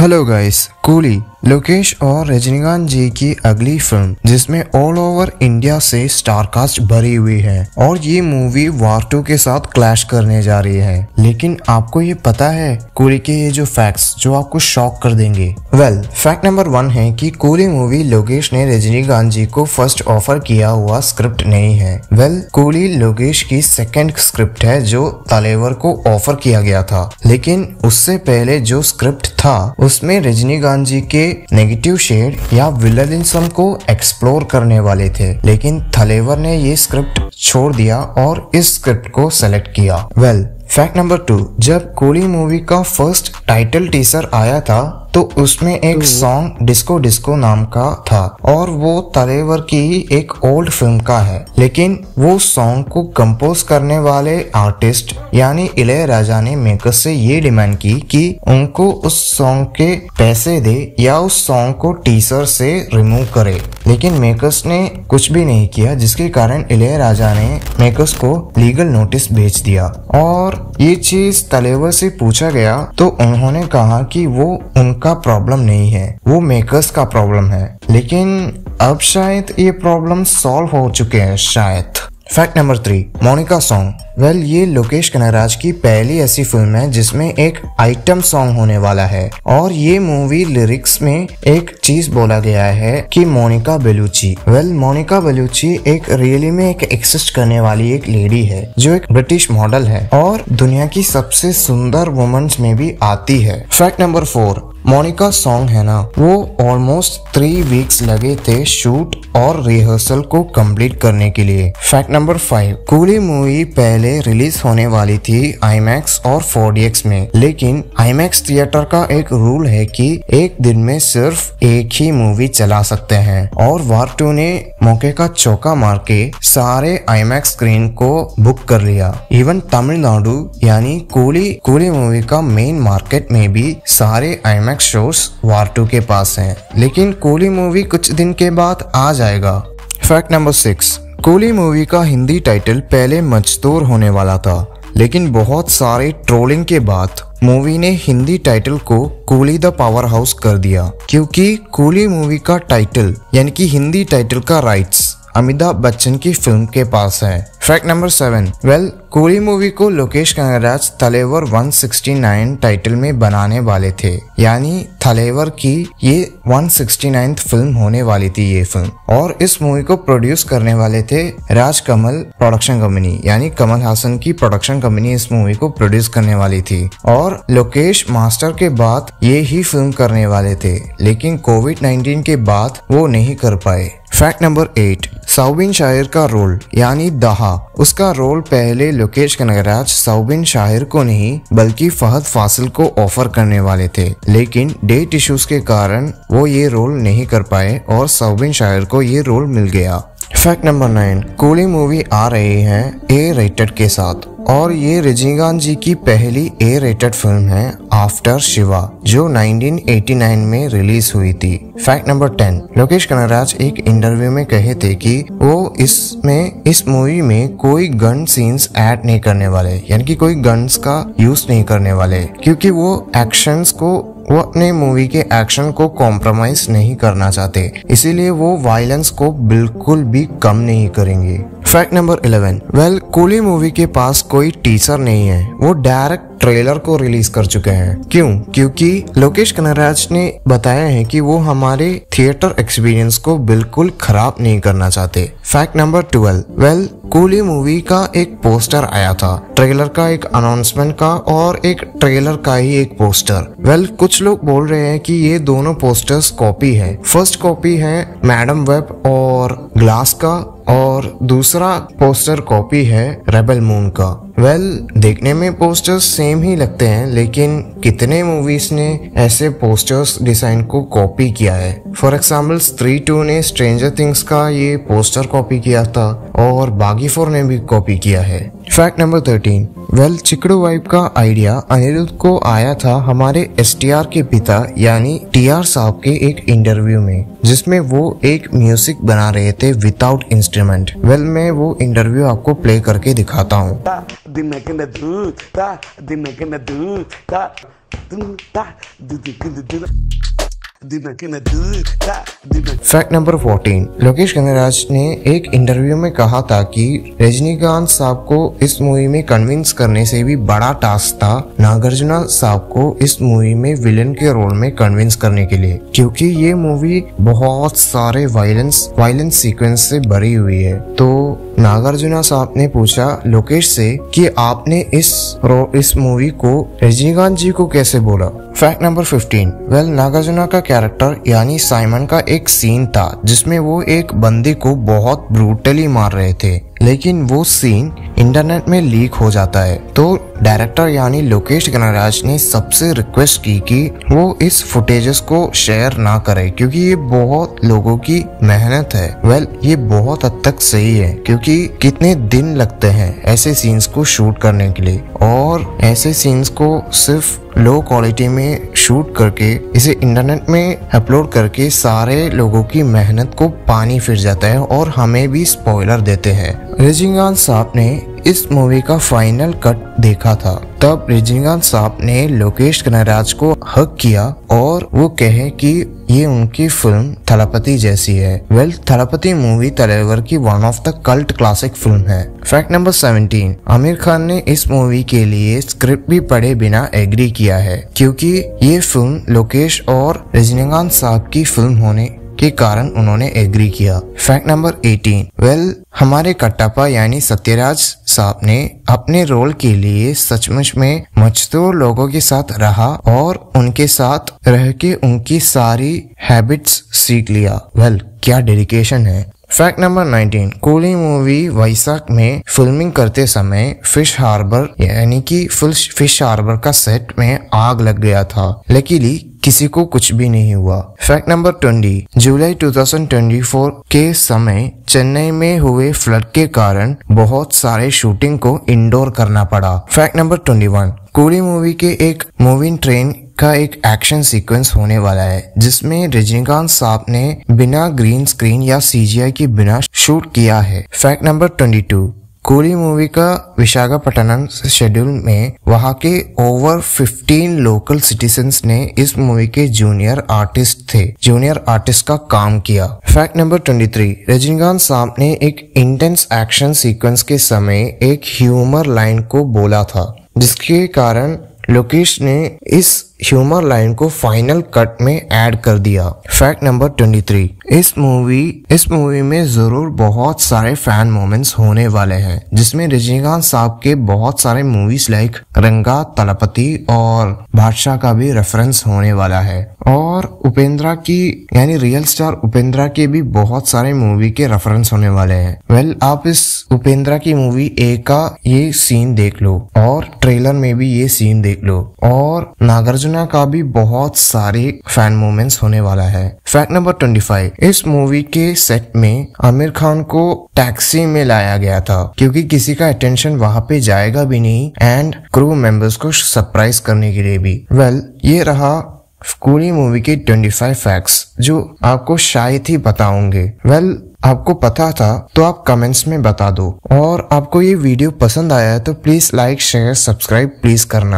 Hello guys, coolie Lokesh और रजनीकांत जी की अगली फिल्म जिसमें ऑल ओवर इंडिया से स्टारकास्ट भरी हुई है और ये मूवी वार 2 के साथ क्लैश करने जा रही है। लेकिन आपको ये पता है कूली के ये जो फैक्ट्स जो आपको शॉक कर देंगे। फैक्ट नंबर 1 है कि कूली मूवी लोकेश ने रजनीकांत जी को फर्स्ट ऑफर किया हुआ स्क्रिप्ट नहीं है। कूली लोकेश की सेकंड स्क्रिप्ट है जो तलेवर को ऑफर किया गया था, लेकिन उससे पहले जो स्क्रिप्ट था उसमें रजनीकांत जी के नेगेटिव शेड या विलनिज्म को एक्सप्लोर करने वाले थे, लेकिन तलेवर ने ये स्क्रिप्ट छोड़ दिया और इस स्क्रिप्ट को सेलेक्ट किया। फैक्ट नंबर 2, जब कूली मूवी का फर्स्ट टाइटल टीजर आया था तो उसमें एक सॉन्ग डिस्को डिस्को नाम का था और वो तलेवर की ही एक ओल्ड फिल्म का है, लेकिन वो सॉन्ग को कंपोज करने वाले आर्टिस्ट यानी इलैयाराजा ने मेकर्स से ये डिमांड की कि उनको उस सॉन्ग के पैसे दे या उस सॉन्ग को टीजर से रिमूव करे, लेकिन मेकर्स ने कुछ भी नहीं किया, जिसके कारण इलैयाराजा ने मेकर्स को लीगल नोटिस भेज दिया और ये चीज तलेवर से पूछा गया तो उन्होंने कहा कि वो उनका प्रॉब्लम नहीं है, वो मेकर्स का प्रॉब्लम है, लेकिन अब शायद ये प्रॉब्लम सॉल्व हो चुके हैं शायद। Fact number 3, Monica song. ये लोकेश कनगराज की पहली ऐसी फिल्म है जिसमें एक आइटम सॉन्ग होने वाला है और ये मूवी लिरिक्स में एक चीज बोला गया है कि मोनिका बेलुची। मोनिका बेलुची एक रियली में एक एग्जिस्ट करने वाली एक लेडी है जो एक ब्रिटिश मॉडल है और दुनिया की सबसे सुंदर वुमेन्स में भी आती है। फैक्ट नंबर 4, मोनिका सॉन्ग है ना, वो ऑलमोस्ट 3 वीक्स लगे थे शूट और रिहर्सल को कंप्लीट करने के लिए। फैक्ट नंबर 5, कूली मूवी पहले रिलीज होने वाली थी IMAX और 4DX में, लेकिन IMAX थिएटर का एक रूल है कि एक दिन में सिर्फ एक ही मूवी चला सकते हैं और वार 2 ने मौके का चौका मार के सारे IMAX स्क्रीन को बुक कर लिया। इवन तमिलनाडु यानी कूली मूवी का मेन मार्केट में भी सारे IMAX शोज वार 2 के पास हैं, लेकिन कूली मूवी कुछ दिन के बाद आ जाएगा। फैक्ट नंबर 6, कूली मूवी का हिंदी टाइटल पहले मजदूर होने वाला था, लेकिन बहुत सारे ट्रोलिंग के बाद मूवी ने हिंदी टाइटल को कूली द पावर हाउस कर दिया, क्योंकि कूली मूवी का टाइटल यानी कि हिंदी टाइटल का राइट्स अमिताभ बच्चन की फिल्म के पास है। फैक्ट नंबर 7, कूली मूवी को लोकेश कनगराज तलेवर 169 टाइटल में बनाने वाले थे, यानी तलेवर की ये 169th फिल्म होने वाली थी ये फिल्म, और इस मूवी को प्रोड्यूस करने वाले थे राजकमल प्रोडक्शन कंपनी, यानी कमल हासन की प्रोडक्शन कंपनी इस मूवी को प्रोड्यूस करने वाली थी और लोकेश मास्टर के बाद ये ही फिल्म करने वाले थे, लेकिन कोविड-19 के बाद वो नहीं कर पाए। फैक्ट नंबर 8, सौबिन शाहिर का रोल यानी दहा, उसका रोल पहले लोकेश कनगराज सौबिन शाहिर को नहीं बल्कि फहद फासिल को ऑफर करने वाले थे, लेकिन डेट इश्यूज के कारण वो ये रोल नहीं कर पाए और सौबिन शाहिर को ये रोल मिल गया। फैक्ट नंबर 9, कूली मूवी आ रही है A रेटेड के साथ और ये रजनीकांत जी की पहली A रेटेड फिल्म है आफ्टर शिवा जो 1989 में रिलीज हुई थी। फैक्ट नंबर 10, लोकेश कनगराज एक इंटरव्यू में कहे थे कि वो इस मूवी में कोई गन सीन्स ऐड नहीं करने वाले, यानी कि कोई गन्स का यूज नहीं करने वाले, क्योंकि वो अपने मूवी के एक्शन को कॉम्प्रोमाइज नहीं करना चाहते, इसीलिए वो वायलेंस को बिल्कुल भी कम नहीं करेंगे। फैक्ट नंबर 11, कूली मूवी के पास कोई टीजर नहीं है, वो डायरेक्ट ट्रेलर को रिलीज कर चुके हैं। क्योंकि लोकेश कनगराज ने बताया है कि वो हमारे थिएटर एक्सपीरियंस को बिल्कुल खराब नहीं करना चाहते। फैक्ट नंबर 12, कूली मूवी का एक पोस्टर आया था, ट्रेलर का एक अनाउंसमेंट का और एक ट्रेलर का ही एक पोस्टर। कुछ लोग बोल रहे हैं कि ये दोनों पोस्टर्स कॉपी है। फर्स्ट कॉपी है मैडम वेब और ग्लास का और दूसरा पोस्टर कॉपी है रेबल मून का। देखने में पोस्टर्स सेम ही लगते हैं, लेकिन कितने मूवीज ने ऐसे पोस्टर्स डिजाइन को कॉपी किया है। फॉर एग्जाम्पल स्त्री 2 ने स्ट्रेंजर थिंग्स का ये पोस्टर कॉपी किया था और बागी 4 ने भी कॉपी किया है। फैक्ट नंबर 13, चिकड़ू वाइब का आइडिया अनिरुद्ध को आया था हमारे STR के पिता यानी TR साहब के एक इंटरव्यू में, जिसमें वो एक म्यूजिक बना रहे थे विदाउट इंस्ट्रूमेंट। मैं वो इंटरव्यू आपको प्ले करके दिखाता हूँ। फैक्ट नंबर 14, लोकेश कनगराज ने एक इंटरव्यू में कहा था कि रजनीकांत साहब को इस मूवी में कन्विंस करने से भी बड़ा टास्क था नागार्जुन साहब को इस मूवी में विलेन के रोल में कन्विंस करने के लिए, क्योंकि ये मूवी बहुत सारे वायलेंस सीक्वेंस से भरी हुई है। तो नागार्जुन साहब ने पूछा लोकेश से कि आपने इस मूवी को रजनीकांत जी को कैसे बोला। फैक्ट नंबर 15, नागार्जुन का कैरेक्टर यानी साइमन का एक सीन था जिसमें वो एक बंदी को बहुत ब्रूटली मार रहे थे, लेकिन वो सीन इंटरनेट में लीक हो जाता है। तो डायरेक्टर यानी लोकेश कनगराज ने सबसे रिक्वेस्ट की कि वो इस फुटेजेस को शेयर ना करे, क्योंकि ये बहुत लोगों की मेहनत है। ये बहुत हद तक सही है, क्योंकि कितने दिन लगते हैं ऐसे सीन्स को शूट करने के लिए, और ऐसे सीन्स को सिर्फ लो क्वालिटी में शूट करके इसे इंटरनेट में अपलोड करके सारे लोगों की मेहनत को पानी फिर जाता है और हमें भी स्पॉइलर देते हैं। रजनीकांत साहब ने इस मूवी का फाइनल कट देखा था, तब रजनीकांत साहब ने लोकेश कनगराज को हक किया और वो कहे कि ये उनकी फिल्म थलपति जैसी है। थलपति मूवी तलेवर की one of the cult classic film है। फैक्ट नंबर 17, आमिर खान ने इस मूवी के लिए स्क्रिप्ट भी पढ़े बिना एग्री किया है, क्योंकि ये फिल्म लोकेश और रजनीकांत साहब की फिल्म होने के कारण उन्होंने एग्री किया। फैक्ट नंबर 18, हमारे कटप्पा यानी सत्यराज साहब ने अपने रोल के लिए सचमुच में मजदूर लोगों के साथ रहा और उनके साथ रह के उनकी सारी हैबिट्स सीख लिया। क्या डेडिकेशन है। फैक्ट नंबर 19, कूली मूवी वैशाख में फिल्मिंग करते समय फिश हार्बर यानी कि फिश हार्बर का सेट में आग लग गया था, लेकिन किसी को कुछ भी नहीं हुआ। फैक्ट नंबर 20, जुलाई 2024 के समय चेन्नई में हुए फ्लड के कारण बहुत सारे शूटिंग को इंडोर करना पड़ा। फैक्ट नंबर 21, कूली मूवी के एक मूविंग ट्रेन का एक एक्शन सीक्वेंस होने वाला है, जिसमें रजनीकांत साहब ने बिना ग्रीन स्क्रीन या सीजीआई के बिना शूट किया है। फैक्ट नंबर 22, कूली मूवी का विशाखापट्टनम शेड्यूल में वहां के ओवर 15 लोकल सिटीजन्स ने इस मूवी के जूनियर आर्टिस्ट का काम किया। फैक्ट नंबर 23, रजनीकांत साहब ने एक इंटेंस एक्शन सीक्वेंस के समय एक ह्यूमर लाइन को बोला था, जिसके कारण लोकेश ने इस ह्यूमर लाइन को फाइनल कट में ऐड कर दिया। फैक्ट नंबर 23, इस मूवी में जरूर बहुत सारे फैन मोमेंट्स होने वाले हैं, जिसमें रजनीकांत साहब के बहुत सारे मूवीज लाइक रंगा, तलपति और बादशाह का भी रेफरेंस होने वाला है, और उपेंद्रा की यानी रियल स्टार उपेंद्रा के भी बहुत सारे मूवी के रेफरेंस होने वाले हैं। आप इस उपेंद्रा की मूवी ए का ये सीन देख लो और ट्रेलर में भी ये सीन देख लो, और नागार्जुन का भी बहुत सारे फैन मोमेंट्स होने वाला है। फैक्ट नंबर 25, इस मूवी के सेट में आमिर खान को टैक्सी में लाया गया था, क्योंकि किसी का अटेंशन वहां पे जाएगा भी नहीं एंड क्रू मेंबर्स को सरप्राइज करने के लिए भी। ये रहा कूली मूवी के 25 फैक्ट्स जो आपको शायद ही पता होंगे। आपको पता था तो आप कमेंट्स में बता दो, और आपको ये वीडियो पसंद आया है तो please like, share, subscribe please करना।